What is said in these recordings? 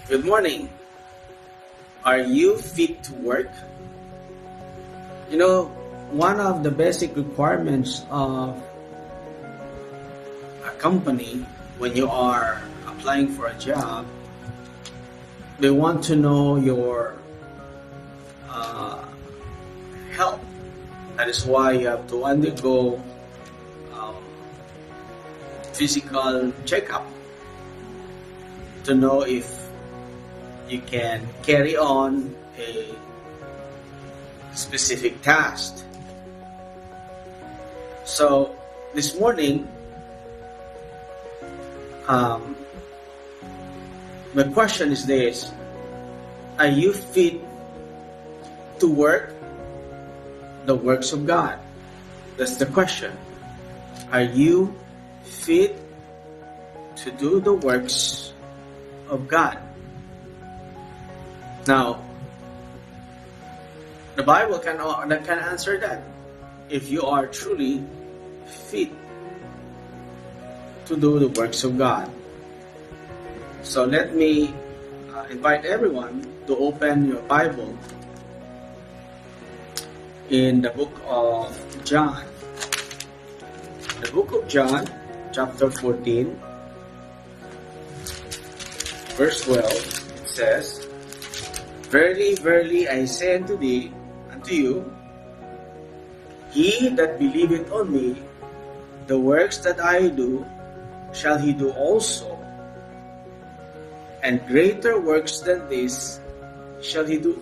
Good morning. Are you fit to work? You know, one of the basic requirements of a company when you are applying for a job, they want to know your health. That is why you have to undergo physical checkup to know if you can carry on a specific task. So this morning, the question is this: are you fit to work the works of God? That's the question. Are you fit to do the works of God? Now, the Bible can answer that. If you are truly fit to do the works of God. So let me invite everyone to open your Bible in the book of John. The book of John, chapter 14, verse 12, it says, "Verily, verily, I say unto you, he that believeth on me, the works that I do, shall he do also, and greater works than this shall he do."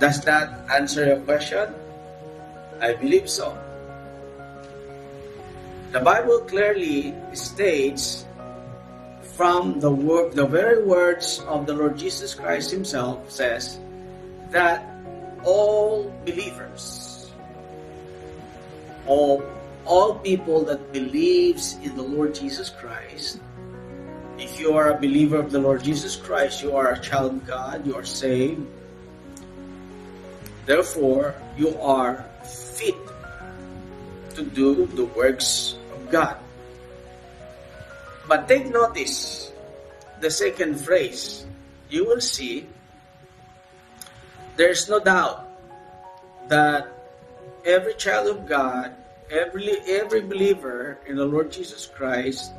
Does that answer your question? I believe so. The Bible clearly states from the very words of the Lord Jesus Christ himself says that all believers, all people that believes in the Lord Jesus Christ, if you are a believer of the Lord Jesus Christ, you are a child of God, you are saved. Therefore, you are fit to do the works of God. But take notice, the second phrase, you will see, there's no doubt that every child of God, every believer in the Lord Jesus Christ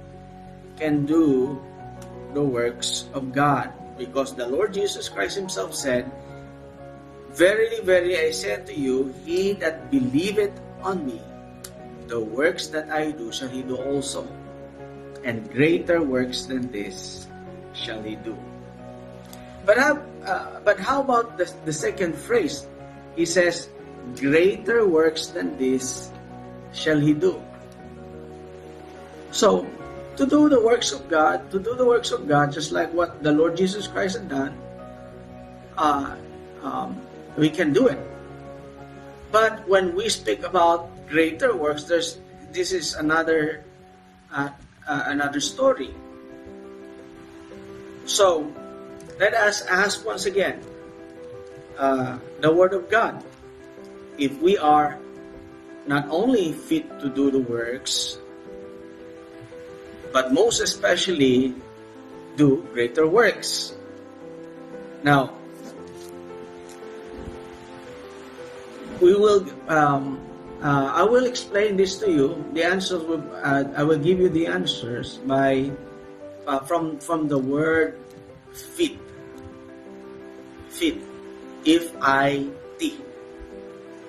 can do the works of God. Because the Lord Jesus Christ himself said, "Verily, verily, I say unto you, he that believeth on me, the works that I do shall he do also, and greater works than this shall he do." But how about the second phrase? He says, "Greater works than this shall he do." So, to do the works of God, just like what the Lord Jesus Christ had done, we can do it. But when we speak about greater works, this is another story. So let us ask once again the Word of God, if we are not only fit to do the works, but most especially do greater works. Now, we will. I will explain this to you. The answers I will give you the answers by from the word fit. Fit. F-I-T.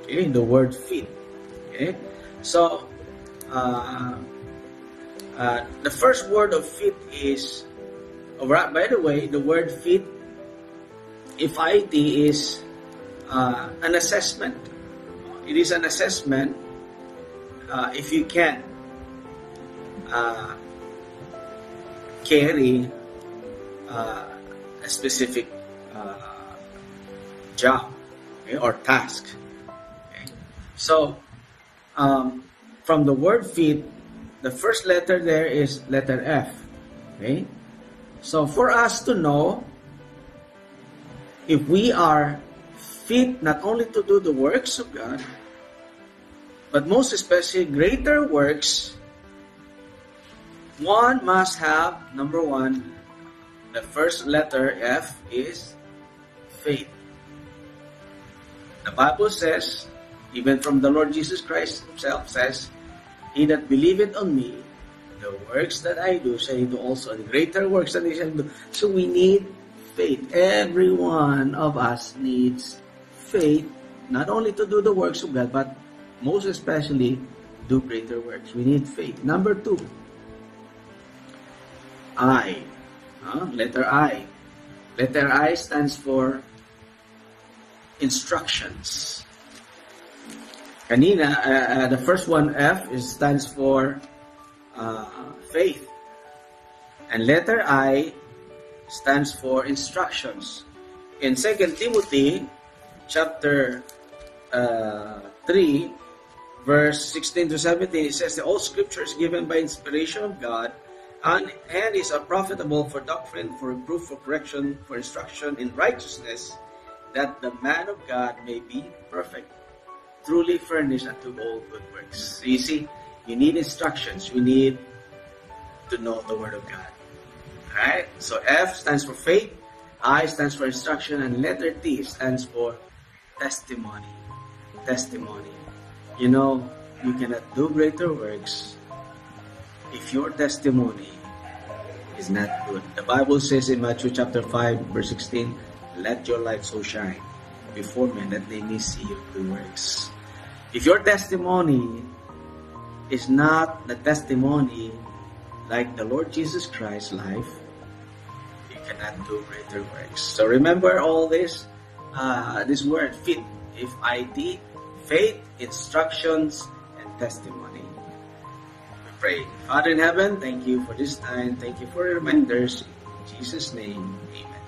Okay, the word fit. Okay, so the first word of fit is. By the way, the word fit, F-I-T, is an assessment. It is an assessment if you can carry a specific job, okay, or task. Okay. So, from the word fit, the first letter there is letter F. Okay. So, for us to know if we are fit not only to do the works of God, but most especially greater works, one must have, number one, the first letter, F, is faith. The Bible says, even from the Lord Jesus Christ himself says, he that believeth on me, the works that I do shall he do also, and greater works than he shall do. So we need faith. Every one of us needs faith, not only to do the works of God, but most especially do greater works. We need faith. Number 2, I. Letter I. Letter I stands for instructions. Kanina, the first one, F, stands for faith. And letter I stands for instructions. In 2 Timothy chapter 3, verse 16 to 17, it says that all scripture is given by inspiration of God and is profitable for doctrine, for reproof, for correction, for instruction in righteousness, that the man of God may be perfect, truly furnished unto all good works. So you see, you need instructions. You need to know the Word of God. Alright? So F stands for faith, I stands for instruction, and letter T stands for testimony. Testimony. You know, you cannot do greater works if your testimony is not good. The Bible says in Matthew chapter 5, verse 16, let your light so shine before men that they may see your good works. If your testimony is not the testimony like the Lord Jesus Christ's life, you cannot do greater works. So remember all this, this word, fit, F-I-T, faith, instructions, and testimony. We pray. Father in heaven, thank you for this time. Thank you for your reminders. In Jesus' name, amen.